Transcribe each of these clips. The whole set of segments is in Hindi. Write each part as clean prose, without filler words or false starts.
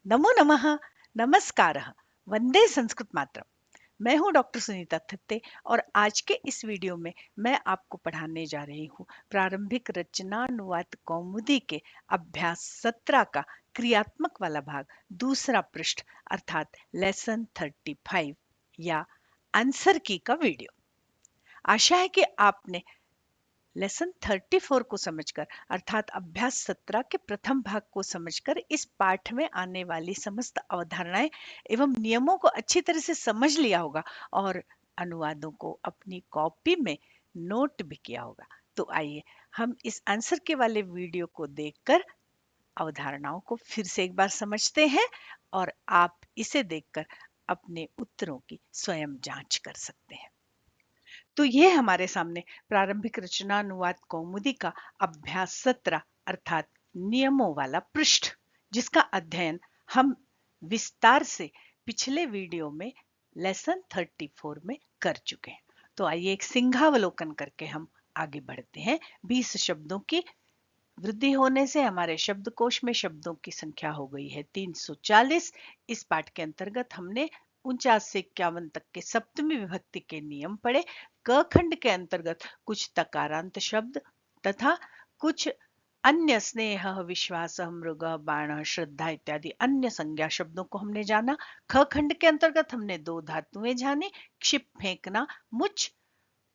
नमो नमः, नमस्कारः, वंदे संस्कृत मातरम। मैं हूं डॉक्टर सुनीता थत्ते और आज के इस वीडियो में मैं आपको पढ़ाने जा रही हूं प्रारंभिक रचनानुवाद कौमुदी के अभ्यास 17 का क्रियात्मक वाला भाग, दूसरा पृष्ठ अर्थात लेसन 35 या आंसर की का वीडियो। आशा है कि आपने लेसन 34 को समझकर अर्थात अभ्यास 17 के प्रथम भाग को समझकर इस पाठ में आने वाली समस्त अवधारणाएं एवं नियमों को अच्छी तरह से समझ लिया होगा और अनुवादों को अपनी कॉपी में नोट भी किया होगा। तो आइए हम इस आंसर के वाले वीडियो को देखकर अवधारणाओं को फिर से एक बार समझते हैं और आप इसे देखकर अपने उत्तरों की स्वयं जांच कर सकते हैं। तो ये हमारे सामने प्रारंभिक रचनानुवाद कौमुदी का अभ्यास 17 अर्थात नियमों वाला पृष्ठ, जिसका अध्ययन हम विस्तार से पिछले वीडियो में लेसन 34 में कर चुके हैं। तो आइए एक सिंहावलोकन करके हम आगे बढ़ते हैं। 20 शब्दों की वृद्धि होने से हमारे शब्दकोश में शब्दों की संख्या हो गई है 340। इस पाठ के अंतर्गत हमने 49 से 51 तक के सप्तमी विभक्ति के नियम पढ़े। क खंड के अंतर्गत कुछ तकारांत शब्द तथा कुछ अन्य स्नेह, विश्वास, मृग, बाण, श्रद्धा इत्यादि अन्य संज्ञा शब्दों को हमने जाना। ख खंड के अंतर्गत हमने दो धातुएं जानी, क्षिप फेंकना, मुच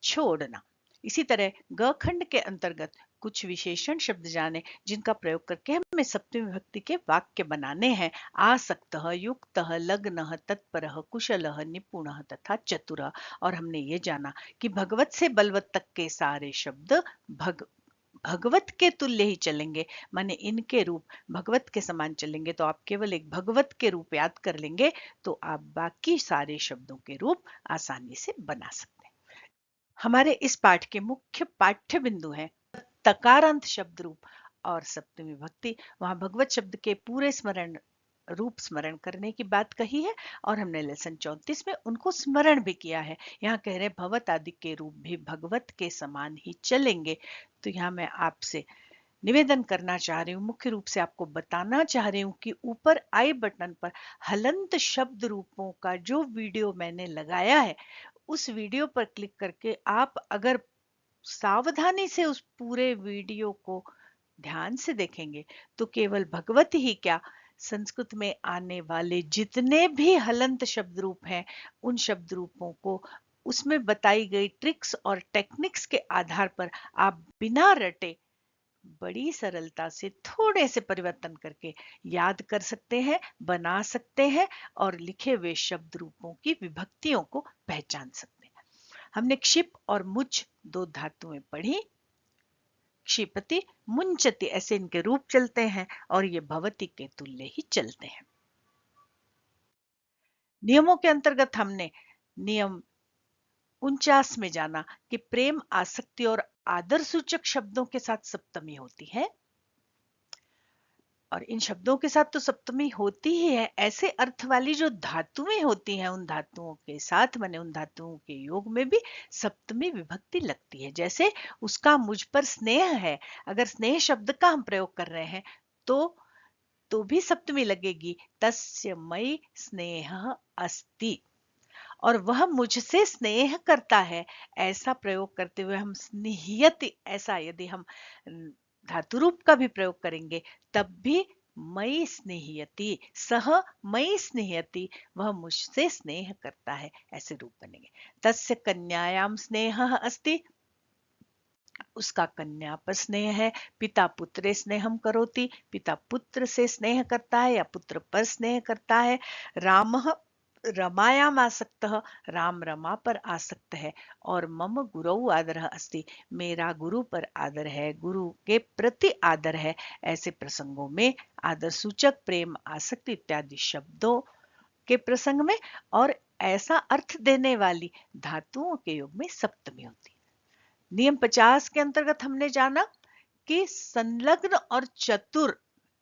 छोड़ना। इसी तरह ग खंड के अंतर्गत कुछ विशेषण शब्द जाने जिनका प्रयोग करके हमें सप्तमी विभक्ति के वाक्य बनाने हैं। आसक्तः, युक्तः, लग्नः, तत्परः, कुशलः, निपुणः तथा चतुरः। और हमने ये जाना कि भगवत से बलवत तक के सारे शब्द भगवत के तुल्य ही चलेंगे, माने इनके रूप भगवत के समान चलेंगे। तो आप केवल एक भगवत के रूप याद कर लेंगे तो आप बाकी सारे शब्दों के रूप आसानी से बना सकते हैं। हमारे इस पाठ के मुख्य पाठ्य बिंदु हैं तकारांत शब्द रूप और सप्तमी विभक्ति। वहां भगवत शब्द के पूरे स्मरण रूप स्मरण करने की बात कही है और हमने लेसन 34 में उनको स्मरण भी किया है। यहाँ कह रहे भगवत आदि के रूप भी भगवत के समान ही चलेंगे। तो यहाँ मैं आपसे निवेदन करना चाह रही हूँ, मुख्य रूप से आपको बताना चाह रही हूँ कि ऊपर आई बटन पर हलंत शब्द रूपों का जो वीडियो मैंने लगाया है, उस वीडियो पर क्लिक करके आप अगर सावधानी से उस पूरे वीडियो को ध्यान से देखेंगे तो केवल भगवत ही क्या, संस्कृत में आने वाले जितने भी हलंत शब्द रूप हैं उन शब्द रूपों को उसमें बताई गई ट्रिक्स और टेक्निक्स के आधार पर आप बिना रटे बड़ी सरलता से थोड़े से परिवर्तन करके याद कर सकते हैं, बना सकते हैं और लिखे हुए शब्द रूपों की विभक्तियों को पहचान सकते हैं। हमने क्षिप और मुच दो धातुएं पढ़ी। क्षिपति, मुंचति ऐसे इनके रूप चलते हैं और ये भवती के तुल्य ही चलते हैं। नियमों के अंतर्गत हमने नियम 49 में जाना कि प्रेम, आसक्ति और आदर सूचक शब्दों के साथ सप्तमी होती है और इन शब्दों के साथ तो सप्तमी होती ही है। ऐसे अर्थ वाली जो धातुएं होती हैं उन धातुओं के साथ, माने उन धातुओं के योग में भी सप्तमी विभक्ति लगती है। जैसे उसका मुझ पर स्नेह है, अगर स्नेह शब्द का हम प्रयोग कर रहे हैं तो भी सप्तमी लगेगी, तस्य मयि स्नेह अस्ति। और वह मुझसे स्नेह करता है, ऐसा प्रयोग करते हुए हम स्नेहयति ऐसा यदि हम धातु रूप का भी प्रयोग करेंगे तब भी मई स्नेहयति, सह मई स्नेहयति, वह मुझसे स्नेह करता है, ऐसे रूप बनेंगे। तस्य कन्यायाम स्नेह अस्ति, उसका कन्या पर स्नेह है। पिता पुत्रे स्नेहम करोति, पिता पुत्र से स्नेह करता है या पुत्र पर स्नेह करता है। रामः रमायाम आसक्तः, राम रमा पर आसक्त है। और मम गुरौ आदरः अस्ति, मेरा गुरु पर आदर है, गुरु के प्रति आदर है। ऐसे प्रसंगों में आदर सूचक, प्रेम, आसक्ति इत्यादि शब्दों के प्रसंग में और ऐसा अर्थ देने वाली धातुओं के योग में सप्तमी होती है। नियम 50 के अंतर्गत हमने जाना कि संलग्न और चतुर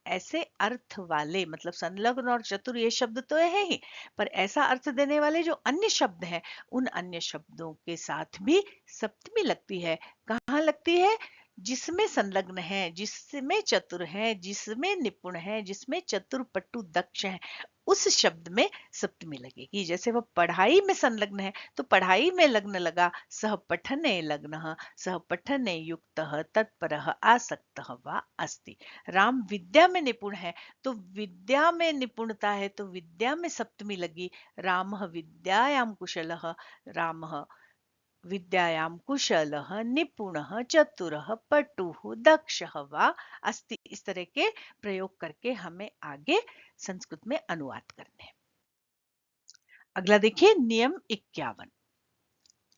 ऐसे अर्थ वाले, मतलब संलग्न और चतुर ये शब्द तो है ही, पर ऐसा अर्थ देने वाले जो अन्य शब्द हैं उन अन्य शब्दों के साथ भी सप्तमी लगती है। कहाँ लगती है? जिसमें संलग्न है, जिसमें चतुर है, जिसमें निपुण है, जिसमें चतुर पटु दक्ष है, उस शब्द में सप्तमी लगेगी। जैसे वो पढ़ाई में संलग्न है तो पढ़ाई में लग्न लगा, सह पठने लग्न, सह पठने युक्त, तत्पर आसक्त वा अस्ति। राम विद्या में निपुण है तो विद्या में निपुणता है तो विद्या में सप्तमी लगी। राम विद्यायाम कुशल, राम विद्यायां कुशलः निपुणः चतुरः पटुः दक्षः वा अस्ति। इस तरह के प्रयोग करके हमें आगे संस्कृत में अनुवाद करने हैं। अगला देखिए नियम 51।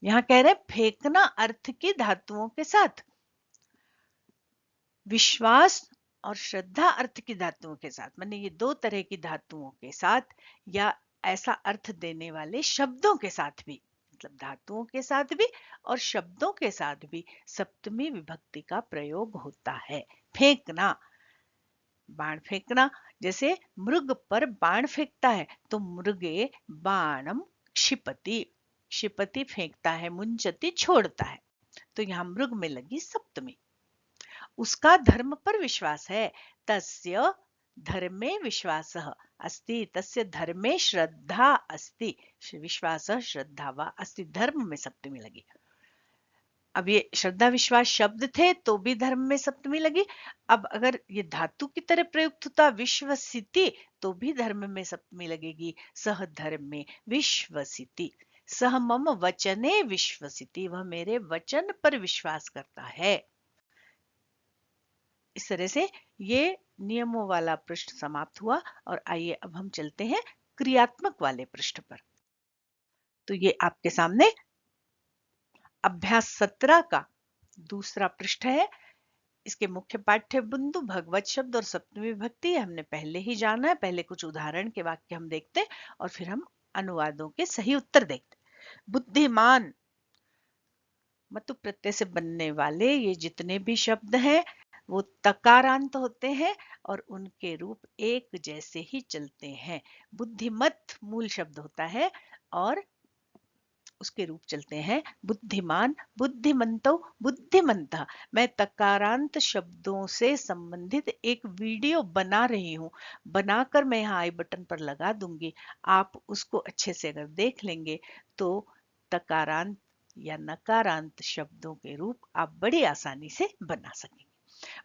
यहाँ कह रहे फेंकना अर्थ की धातुओं के साथ, विश्वास और श्रद्धा अर्थ की धातुओं के साथ, माने ये दो तरह की धातुओं के साथ या ऐसा अर्थ देने वाले शब्दों के साथ भी, मतलब धातुओं के साथ भी और शब्दों के साथ भी सप्तमी विभक्ति का प्रयोग होता है। फेंकना, बाण फेंकना, जैसे मृग पर बाण फेंकता है तो मृगे बाणम क्षिपति, क्षिपति फेंकता है, मुंचति छोड़ता है, तो यहाँ मृग में लगी सप्तमी। उसका धर्म पर विश्वास है, तस्य धर्मे विश्वासः अस्ति, तस्य धर्मे श्रद्धा अस्ति, विश्वासः श्रद्धा वा अस्ति, धर्म में सप्तमी लगी। अब ये श्रद्धा विश्वास शब्द थे तो भी धर्म में सप्तमी लगी। अब अगर ये धातु की तरह प्रयुक्त होता विश्वसिति तो भी धर्म में सप्तमी लगेगी। सह धर्म में विश्वसिति, सह मम वचने विश्वसिति, वह मेरे वचन पर विश्वास करता है। इस तरह से ये नियमों वाला पृष्ठ समाप्त हुआ और आइए अब हम चलते हैं क्रियात्मक वाले पृष्ठ पर। तो ये आपके सामने अभ्यास 17 का दूसरा पृष्ठ है। इसके मुख्य पाठ्य बिंदु भगवत शब्द और सप्तमी विभक्ति हमने पहले ही जाना है। पहले कुछ उदाहरण के वाक्य हम देखते हैं और फिर हम अनुवादों के सही उत्तर देखते हैं। बुद्धिमान, मतु प्रत्यय से बनने वाले ये जितने भी शब्द हैं वो तकारांत होते हैं और उनके रूप एक जैसे ही चलते हैं। बुद्धिमत मूल शब्द होता है और उसके रूप चलते हैं बुद्धिमान, बुद्धिमंतो, बुद्धिमंता। मैं तकारांत शब्दों से संबंधित एक वीडियो बना रही हूं, बनाकर मैं यहाँ आई बटन पर लगा दूंगी। आप उसको अच्छे से अगर देख लेंगे तो तकारांत या नकारांत शब्दों के रूप आप बड़ी आसानी से बना सकेंगे।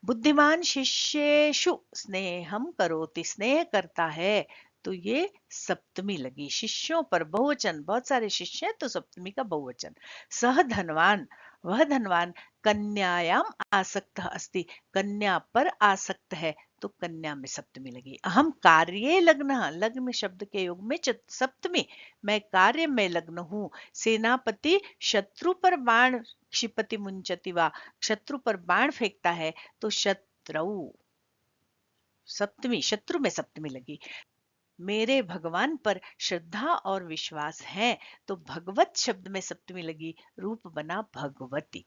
बुद्धिमान शिष्येषु स्नेहम करोति, स्नेह करता है तो ये सप्तमी लगी। शिष्यों पर बहुवचन, बहुत सारे शिष्य हैं तो सप्तमी का बहुवचन। सह धनवान, वह धनवान कन्यायाम आसक्त अस्ति, कन्या पर आसक्त है तो कन्या में सप्तमी लगी। अहम कार्ये लग्न, लग्न शब्द के योग में सप्तमी, मैं कार्य में लग्न हूं। सेनापति शत्रु पर बाण क्षिपति मुंचति वा, शत्रु पर बाण फेंकता है तो शत्रु सप्तमी, शत्रु में सप्तमी लगी। मेरे भगवान पर श्रद्धा और विश्वास है तो भगवत शब्द में सप्तमी लगी, रूप बना भगवती।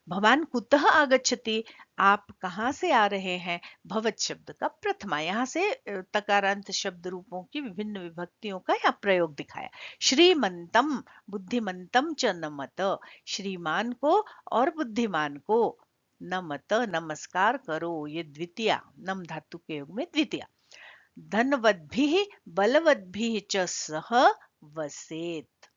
भवान कुतः आगच्छति, आप कहां से आ रहे हैं, भवत शब्द का प्रथमा। यहाँ से तकारांत शब्द रूपों की विभिन्न विभक्तियों का यहाँ प्रयोग दिखाया। श्रीमंतम, बुद्धिमंतम च नमत, श्रीमान को और बुद्धिमान को नमत नमस्कार करो, ये द्वितीया, नम धातु के योग में द्वितीया। धनवद्भिः बलवद्भिः च सह वसेत,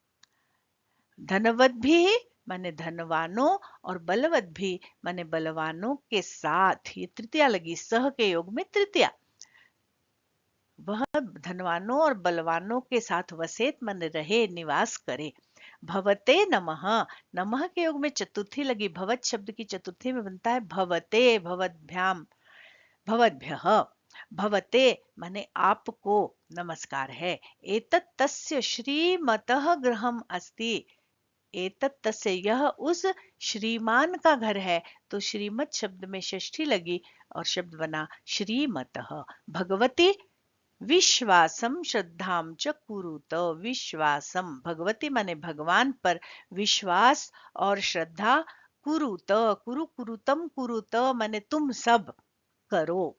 धनवद्भिः माने धनवानों और बलवद्भिः माने बलवानों के साथ, ये तृतीया लगी, सह के योग में तृतीया। वह धनवानों और बलवानों के साथ वसेत माने रहे, निवास करे। भवते नमः, नमः के योग में चतुर्थी लगी, भवत शब्द की चतुर्थी में बनता है भवते, भवद्भ्याम, भवद्भ्यः। भवते माने आपको नमस्कार है। एतत् तस्य श्रीमतः गृहम् अस्ति, एतत् तस्य यह उस श्रीमान का घर है तो श्रीमत शब्द में षष्ठी लगी और शब्द बना श्रीमतः। भगवती विश्वासम श्रद्धाम च कुरुत, विश्वासम भगवती माने भगवान पर विश्वास और श्रद्धा, कुरुत, कुरु कुरुतम कुरुत माने तुम सब करो।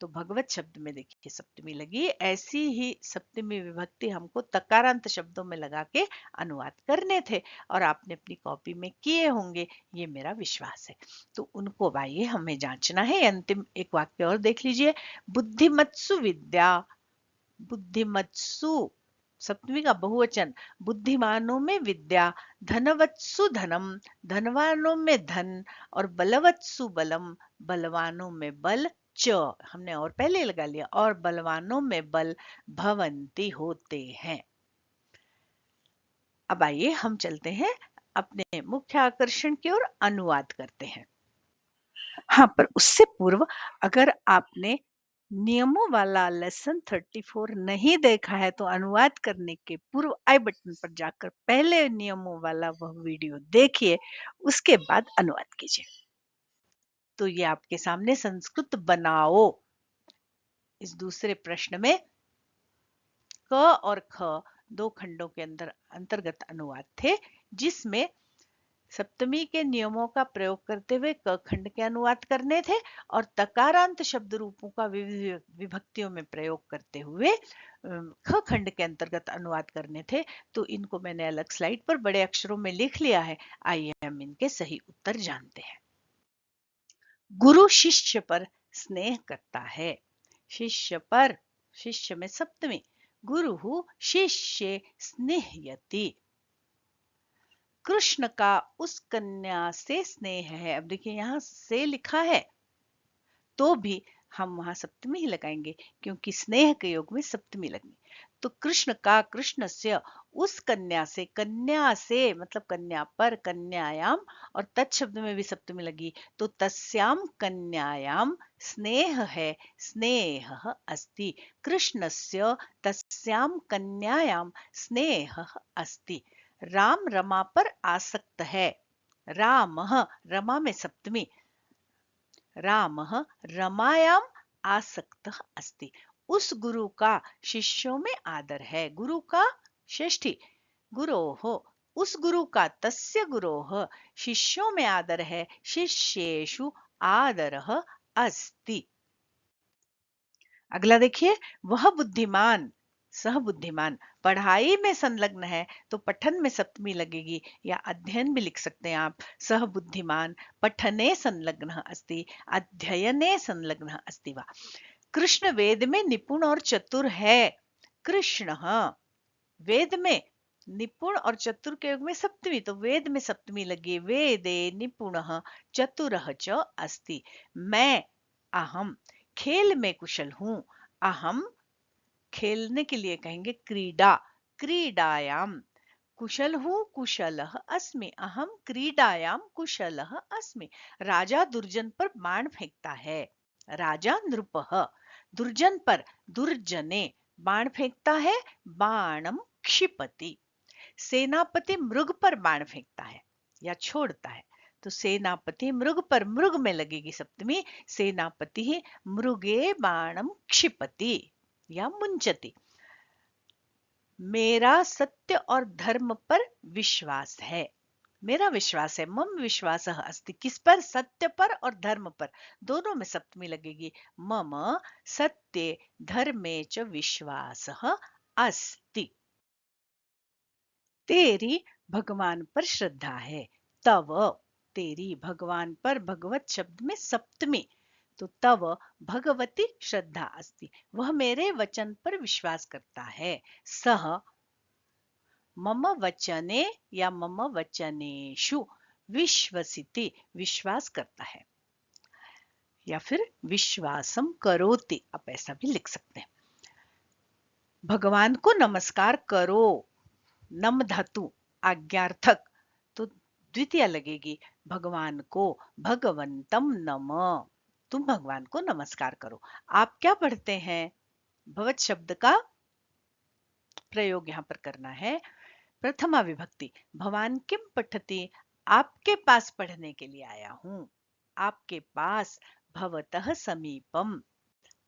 तो भगवत शब्द में देखिए सप्तमी लगी। ऐसी ही सप्तमी विभक्ति हमको तकारांत शब्दों में लगा के अनुवाद करने थे और आपने अपनी कॉपी में किए होंगे, ये मेरा विश्वास है। तो उनको आइए हमें जांचना है। अंतिम एक वाक्य और देख लीजिए। बुद्धिमत्सु विद्या, बुद्धिमत्सु सप्तमी का बहुवचन, बुद्धिमानों में विद्या, धनवत्सु धनम, धनवानों में धन, और बलवत्सु बलम, बलवानों में बल, च हमने और पहले लगा लिया, और बलवानों में बल, भवंती होते हैं। अब आइए हम चलते हैं अपने मुख्य आकर्षण की ओर, अनुवाद करते हैं। हाँ, पर उससे पूर्व अगर आपने नियमों वाला लेसन 34 नहीं देखा है तो अनुवाद करने के पूर्व आई बटन पर जाकर पहले नियमों वाला वह वीडियो देखिए, उसके बाद अनुवाद कीजिए। तो ये आपके सामने संस्कृत बनाओ इस दूसरे प्रश्न में क और ख दो खंडों के अंतर्गत अनुवाद थे, जिसमें सप्तमी के नियमों का प्रयोग करते हुए क खंड के अनुवाद करने थे और तकारांत शब्द रूपों का विभक्तियों में प्रयोग करते हुए ख खंड के अंतर्गत अनुवाद करने थे। तो इनको मैंने अलग स्लाइड पर बड़े अक्षरों में लिख लिया है। आइए हम इनके सही उत्तर जानते हैं। गुरु शिष्य पर स्नेह करता है। शिष्य पर, शिष्य में सप्तमी, गुरु शिष्य स्नेहयति। कृष्ण का उस कन्या से स्नेह है। अब देखिए यहाँ से लिखा है तो भी हम वहां सप्तमी ही लगाएंगे क्योंकि स्नेह के योग में सप्तमी लगनी। तो कृष्ण का, कृष्ण से, उस कन्या से, कन्या से मतलब कन्या पर, कन्यायाम, और तत्शब्द में भी सप्तमी लगी तो तस्याम कन्यायाम स्नेह है, स्नेह अस्ति। कृष्णस्य तस्याम कन्यायाम स्नेह अस्ति। राम रमा पर आसक्त है। राम, रमा में सप्तमी, रामः रमायाम आसक्तः अस्ति। उस गुरु का शिष्यों में आदर है। गुरु का षष्ठी, गुरोः, उस गुरु का, तस्य गुरोः शिष्यों में आदर है। शिष्येषु आदरः अस्ति। अगला देखिए, वह बुद्धिमान, सह बुद्धिमान पढ़ाई में संलग्न है तो पठन में सप्तमी लगेगी, या अध्ययन भी लिख सकते हैं आप। सह बुद्धिमान पठने संलग्न अस्ति, अध्ययने संलग्न अस्ति वा। कृष्ण वेद में निपुण और चतुर है। कृष्ण वेद में निपुण और चतुर के योग में सप्तमी, तो वेद में सप्तमी लगी। वेदे निपुण चतुरः च अस्ति। मैं, अहम खेल में कुशल हूं। अहम खेलने के लिए कहेंगे क्रीडा, क्रीडायाम कुशल हूं, कुशलः अस्मि। अहम क्रीडायाम कुशलः अस्मि। राजा दुर्जन पर बाण फेंकता है। राजा नृपः दुर्जन पर, दुर्जने बाण फेंकता है। बाणम क्षिपति। सेनापति मृग पर बाण फेंकता है या छोड़ता है, तो सेनापति मृग पर, मृग में लगेगी सप्तमी। सेनापति ही मृगे बाणम क्षिपति या मुंचति। मेरा सत्य और धर्म पर विश्वास है। मेरा विश्वास है, मम विश्वासः अस्ति। किस पर? सत्य पर और धर्म पर, दोनों में सप्तमी लगेगी। मम सत्ये धर्मे च विश्वासः अस्ति। तेरी भगवान पर श्रद्धा है। तव, तेरी भगवान पर, भगवत शब्द में सप्तमी, तो तव भगवती श्रद्धा अस्ति। वह मेरे वचन पर विश्वास करता है। सह मम वचने या मम वचनेषु विश्वसिति, विश्वास करता है, या फिर विश्वासम करोति, आप ऐसा भी लिख सकते हैं। भगवान को नमस्कार करो, नम धातु आज्ञार्थक, तो द्वितीय लगेगी। भगवान को, भगवंतम नम, तुम भगवान को नमस्कार करो। आप क्या पढ़ते हैं? भवत शब्द का प्रयोग यहां पर करना है। प्रथमा विभक्ति, भवान किम पठति, आपके पास पढ़ने के लिए आया हूं। आपके पास, भवतः समीपम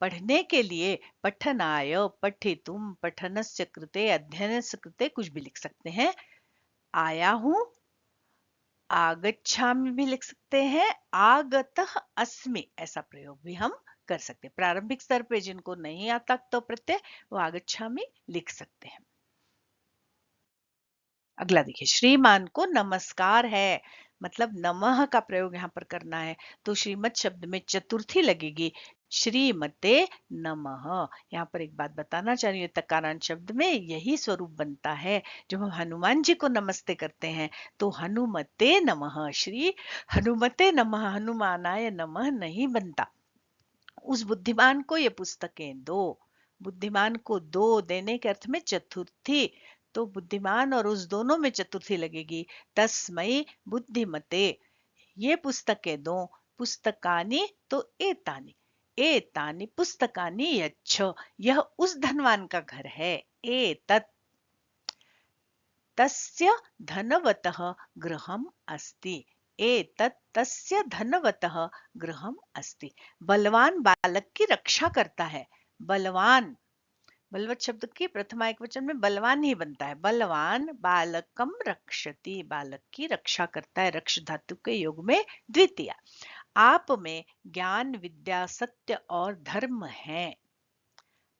पढ़ने के लिए, पठनाय, पठितुम, पठनस्य कृते, अध्ययनस्य कृते, कुछ भी लिख सकते हैं। आया हूं, आगच्छामि भी लिख सकते हैं। आगतः अस्मि, ऐसा प्रयोग भी हम कर सकते हैं। प्रारंभिक स्तर पे जिनको नहीं आता तो प्रत्यय, वो आगच्छामि लिख सकते हैं। अगला देखिए, श्रीमान को नमस्कार है, मतलब नमः का प्रयोग यहाँ पर करना है, तो श्रीमत शब्द में चतुर्थी लगेगी, श्रीमते नमः। यहाँ पर एक बात बताना चाह रही हूँ, तकारांत शब्द में यही स्वरूप बनता है। जब हम हनुमान जी को नमस्ते करते हैं तो हनुमते नमः, श्री हनुमते नमः, हनुमानाय नमः नहीं बनता। उस बुद्धिमान को ये पुस्तकें दो, बुद्धिमान को दो देने के अर्थ में चतुर्थी, तो बुद्धिमान और उस दोनों में चतुर्थी लगेगी, तस्मै बुद्धिमते, ये पुस्तकें दो, पुस्तकानि तो एतानि, एतानि पुस्तकानि यच्छ, यह उस धनवान का घर है, एतत् तस्य धनवतः गृहम् अस्ति, एतत् तस्य धनवतः गृहम् अस्ति। बलवान बालक की रक्षा करता है, बलवान, बलवत शब्द की प्रथमा एकवचन में बलवान ही बनता है, बलवान बालकम रक्षति, बालक की रक्षा करता है, रक्ष धातु के योग में द्वितीया। आप में ज्ञान विद्या सत्य और धर्म है,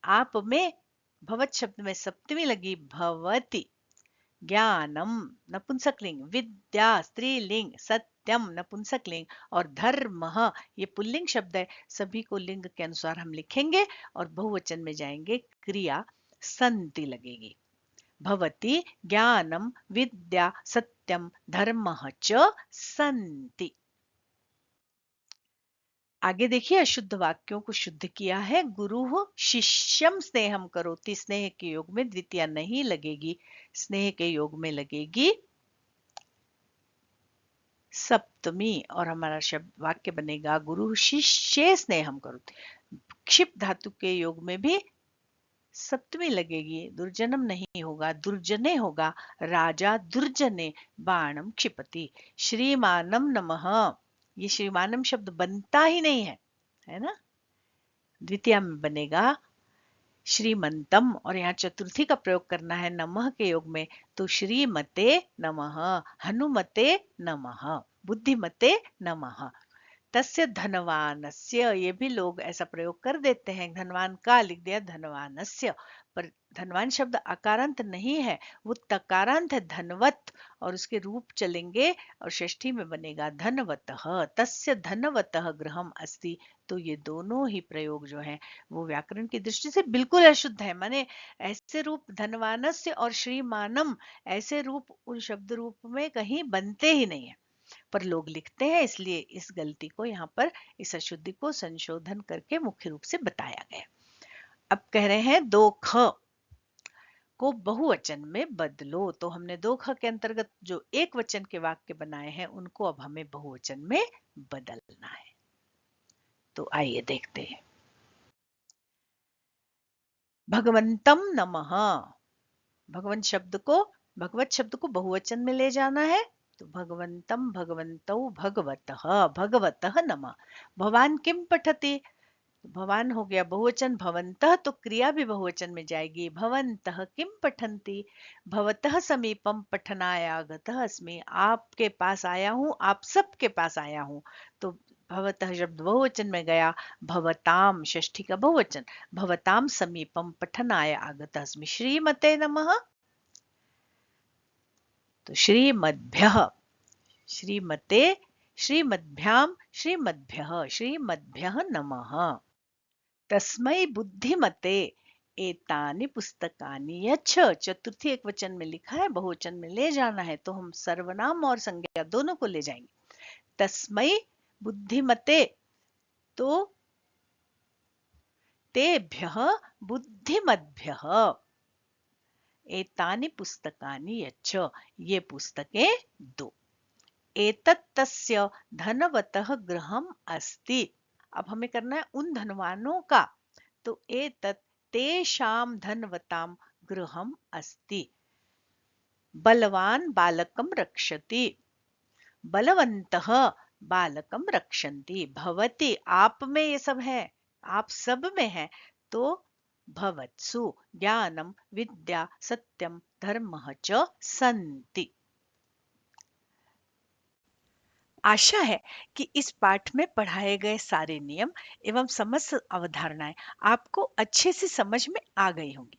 आप में भवत शब्द में सप्तमी लगी, भवति, ज्ञानम नपुंसकलिंग, विद्या स्त्रीलिंग, सत्यम नपुंसकलिंग और धर्म ये पुल्लिंग शब्द है, सभी को लिंग के अनुसार हम लिखेंगे और बहुवचन में जाएंगे, क्रिया संति लगेगी। भवति ज्ञानम विद्या सत्यम धर्मः च संति। आगे देखिए, अशुद्ध वाक्यों को शुद्ध किया है, गुरु शिष्यम स्नेहम करोति, स्नेह के योग में द्वितीया नहीं लगेगी, स्नेह के योग में लगेगी सप्तमी, और हमारा शब्द वाक्य बनेगा गुरु शिष्य स्नेहम करोति। क्षिप धातु के योग में भी सप्तमी लगेगी, दुर्जनम नहीं होगा, दुर्जने होगा, राजा दुर्जने बाणम क्षिपति। श्रीमानम नमः, ये श्रीमानम शब्द बनता ही नहीं है ना, द्वितीय में बनेगा श्रीमंतम, और यहाँ चतुर्थी का प्रयोग करना है नमः के योग में, तो श्रीमते नमः, हनुमते नमः, बुद्धिमते नमः। तस्य धनवानस्य, ये भी लोग ऐसा प्रयोग कर देते हैं, धनवान का लिख दिया धनवानस्य, पर धनवान शब्द अकारांत नहीं है, वो तकारांत है, धनवत, और उसके रूप चलेंगे और षष्ठी में बनेगा धनवतः, तस्य धनवतः गृहम अस्ति। तो ये दोनों ही प्रयोग जो है वो व्याकरण की दृष्टि से बिल्कुल अशुद्ध है, माने ऐसे रूप धनवानस्य और श्रीमानम, ऐसे रूप उन शब्द रूप में कहीं बनते ही नहीं है, पर लोग लिखते हैं, इसलिए इस गलती को यहाँ पर, इस अशुद्धि को संशोधन करके मुख्य रूप से बताया गया। अब कह रहे हैं दो ख को बहुवचन में बदलो, तो हमने दो ख के अंतर्गत जो एक वचन के वाक्य बनाए हैं उनको अब हमें बहुवचन में बदलना है। तो आइए देखते हैं। भगवंतम नमः, भगवंत शब्द को, भगवत शब्द को बहुवचन में ले जाना है, तो भगवंतम भगवन्तौ भगवतः, भगवतः नमः। भवान किम पठति, भवान हो गया बहुवचन, भवन्तः तो क्रिया भी बहुवचन में जाएगी, भवन्तः किम पठन्ति, भवतः समीपम पठनाय आगतः अस्मि, आपके पास आया हूँ, आप सबके पास आया हूँ, तो भवतः शब्द बहुवचन में गया, भवताम षष्ठी का बहुवचन, भवताम समीपम पठनाय आगतः अस्मि, श्रीमते नमः, तो श्रीमद्भ्यः, श्रीमते, श्रीमद्भ्याम, श्रीमद्भ्यः, श्रीमद्भ्यः नमः। तस्मै बुद्धिमते एतानि पुस्तकानि यच्छ, चतुर्थी एक वचन में लिखा है, बहुवचन में ले जाना है, तो हम सर्वनाम और संज्ञा दोनों को ले जाएंगे। तस्मै बुद्धिमते, तो तेभ्यः बुद्धिमद्भ्यः एतानि पुस्तकानि यच्छ, ये पुस्तकें दो। एतत् तस्य धनवतः गृहम् अस्ति, अब हमें करना है उन धनवानों का, तो एतत् तेषां धनवतां गृहम् अस्ति। बलवान बालकं रक्षति, बलवन्तः बालकं रक्षन्ति, भवति आप में ये सब है, आप सब में है, तो भवत्सु ज्ञानम विद्या सत्यम धर्मः च सन्ति। आशा है कि इस पाठ में पढ़ाए गए सारे नियम एवं समस्त अवधारणाएं आपको अच्छे से समझ में आ गई होंगी।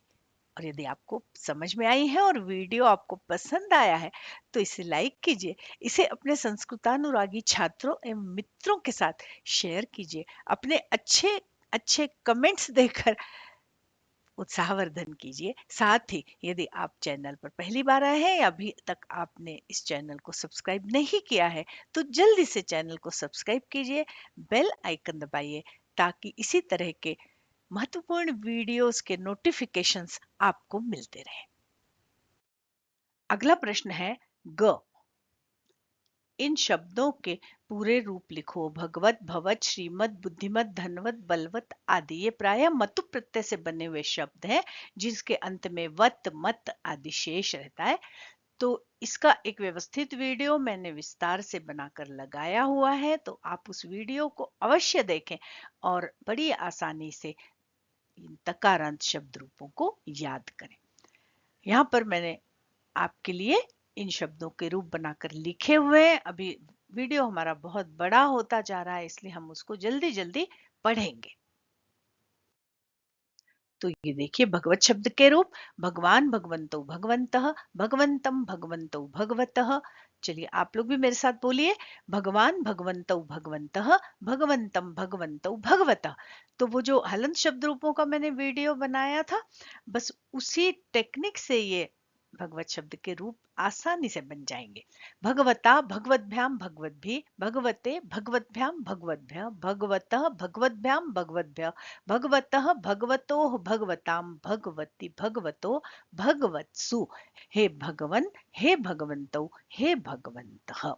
और यदि आपको समझ में आई है और वीडियो आपको पसंद आया है तो इसे लाइक कीजिए, इसे अपने संस्कृतानुरागी छात्रों एवं मित्रों के साथ शेयर कीजिए, अपने अच्छे अच्छे कमेंट्स देकर उत्साहवर्धन कीजिए। साथ ही यदि आप चैनल पर पहली बार आए हैं या अभी तक आपने इस चैनल को सब्सक्राइब नहीं किया है तो जल्दी से चैनल को सब्सक्राइब कीजिए, बेल आइकन दबाइए ताकि इसी तरह के महत्वपूर्ण वीडियोस के नोटिफिकेशंस आपको मिलते रहें। अगला प्रश्न है ग। इन शब्दों के पूरे रूप लिखो। भगवत, भवत, श्रीमत, बुद्धिमत, धनवत, बलवत आदि ये प्रायः मतु प्रत्यय से बने हुए शब्द हैं जिसके अंत में वत, मत आदि शेष रहता है। तो इसका एक व्यवस्थित वीडियो मैंने विस्तार से बनाकर लगाया हुआ है, तो आप उस वीडियो को अवश्य देखें और बड़ी आसानी से इन तकारांत शब्द रूपों को याद करें। यहाँ पर मैंने आपके लिए इन शब्दों के रूप बनाकर लिखे हुए हैं। अभी वीडियो हमारा बहुत बड़ा होता जा रहा है इसलिए हम उसको जल्दी जल्दी पढ़ेंगे। तो ये देखिए भगवत शब्द के रूप भगवान, भगवंतो, भगवंतः, भगवंतम, भगवंतो, भगवतः। चलिए आप लोग भी मेरे साथ बोलिए, भगवान, भगवंतो, भगवंतः, भगवंतम, भगवंतो, भगवतः। तो वो जो हलंत शब्द रूपों का मैंने वीडियो बनाया था, बस उसी टेक्निक से ये भगवत शब्द के रूप आसानी से बन जाएंगे। भगवता, भगवद्भ्याम, भगवद्भि, भगवते, भगवद्भ्याम, भगवद्भ्य, भगवतः, भगवद्भ्याम, भगवद्भ्य, भगवतः, भगवतोः, भगवताम, भगवति, भगवतो, भगवत्सु। हे भगवन, हे भगवंतो, हे भगवंतः।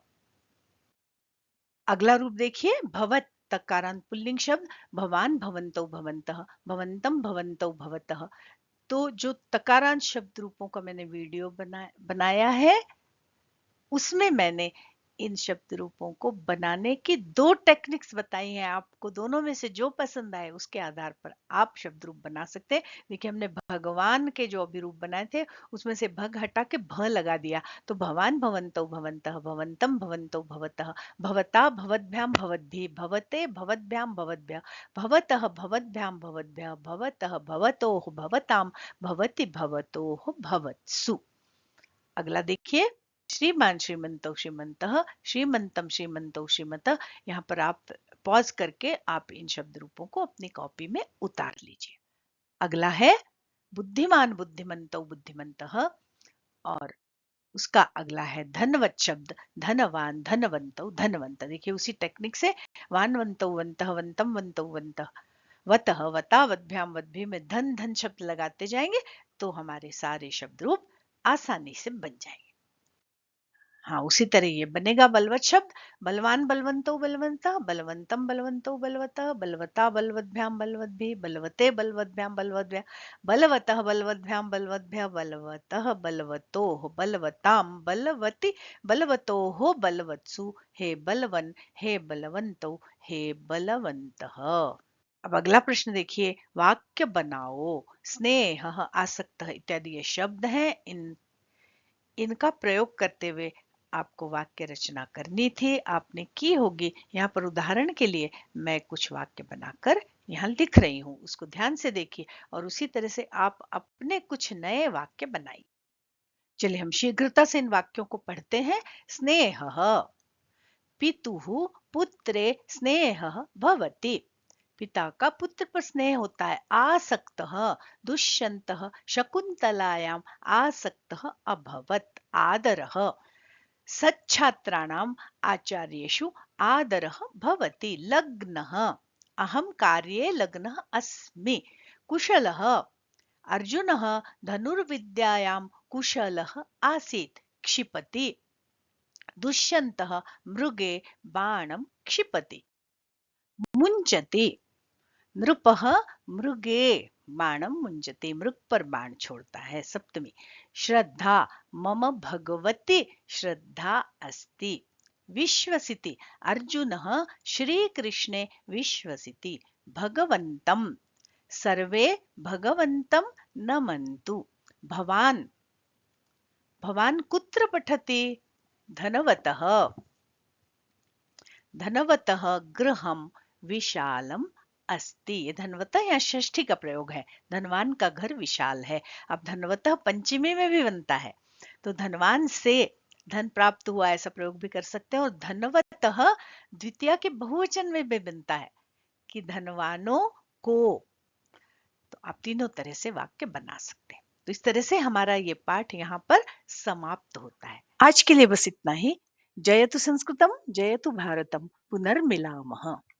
अगला रूप देखिए भवत, तकारांत पुल्लिंग शब्द भवान, भवंतो, भवंतः, भवंतम, भवंतो, भवतः। तो जो तकारांत शब्द रूपों का मैंने वीडियो बनाया है उसमें मैंने इन शब्द रूपों को बनाने की दो टेक्निक्स बताई हैं। आपको दोनों में से जो पसंद आए उसके आधार पर आप शब्द रूप बना सकते हैं। देखिए हमने भगवान के जो अभी रूप बनाए थे उसमें से भग हटा के भ लगा दिया, तो भवान, भवंतो, भवंतः, भवंतम, भवंतो, भवतः, भवता, भवद्भ्याम, भवद्भि, भवते, भवद्भ्याम, भवद्भ्य, भवतः, भवद्भ्याम, भवद्भ्य, भवतः, भवतोः, भवताम, भवति, भवतोः, भवत्सु। अगला देखिए श्रीमान, श्रीमंतो, श्रीमंतः, श्रीमंतम, श्रीमंतो, श्रीमतः। यहाँ पर आप पॉज करके आप इन शब्द रूपों को अपनी कॉपी में उतार लीजिए। अगला है बुद्धिमान, बुद्धिमंतो, बुद्धिमंतः। और उसका अगला है धनवत शब्द धनवान, धनवंतो, धनवंत। देखिए उसी टेक्निक से वानवंतो, वंतः, वंतम, वंतो, वंतः, वतः, वता, वद्भ्याम, वद्भि में धन धन शब्द लगाते जाएंगे तो हमारे सारे शब्द रूप आसानी से बन जाएंगे। हाँ उसी तरह ये बनेगा बलवत शब्द बलवान, बलवंतो, बलवंतः, बलवंतम, बलवंतो, बलवतः, बलवता, बलवद्भ्याम, बलवद्भि, बलवते, बलवद्भ्याम, बलवद्भ्य, बलवतः, बलवद्भ्याम, बलवद्भ्य, बलवतः, बलवतोः, बलवताम, बलवति, बलवतोः, बलवत्सु। हे बलवन, हे बलवंतो, हे बलवंतः। अब अगला प्रश्न देखिए, वाक्य बनाओ। स्नेह, आसक्त इत्यादि ये शब्द हैं। इनका प्रयोग करते हुए आपको वाक्य रचना करनी थी, आपने की होगी। यहाँ पर उदाहरण के लिए मैं कुछ वाक्य बनाकर यहाँ लिख रही हूँ, उसको ध्यान से देखिए और उसी तरह से आप अपने कुछ नए वाक्य बनाइए। चलिए हम शीघ्रता से इन वाक्यों को पढ़ते हैं। स्नेह, पितुः पुत्रे स्नेह भवति। पिता का पुत्र पर स्नेह होता है। आसक्तः, दुष्यन्तः शकुन्तलायाम् आसक्तः अभवत्। आदरः, सच्छात्राणाम् आचार्येषु आदरः भवति। लग्नः, अहं कार्ये लग्नः अस्मि। कुशलः, अर्जुनः धनुर्विद्यायां कुशलः आसीत्। क्षिपति, दुष्यन्तः मृगे बाणं क्षिपति। मुञ्चति, नृपः मृगे बाणं मुञ्चति, मृग पर बाण छोड़ता है। सप्तमी, श्रद्धा, मम भगवति श्रद्धा अस्ति। विश्वसिति, अर्जुनः श्रीकृष्णे विश्वसिति। भगवन्तं, सर्वे भगवन्तं नमन्तु। भवान्, भवान् कुत्र पठति? धनवतः। धनवतः गृहम विशालम अस्ति। ये धनवतः यहाँ षष्ठी का प्रयोग है, धनवान का घर विशाल है। अब धनवतः पंचमी में भी बनता है, तो धनवान से धन प्राप्त हुआ ऐसा प्रयोग भी कर सकते हैं। और धनवतः द्वितीया के बहुवचन में भी बनता है कि धनवानों को। तो आप तीनों तरह से वाक्य बना सकते हैं। तो इस तरह से हमारा ये पाठ यहाँ पर समाप्त होता है। आज के लिए बस इतना ही। जयतु संस्कृतम जयतु भारतम, पुनर्मिलामः।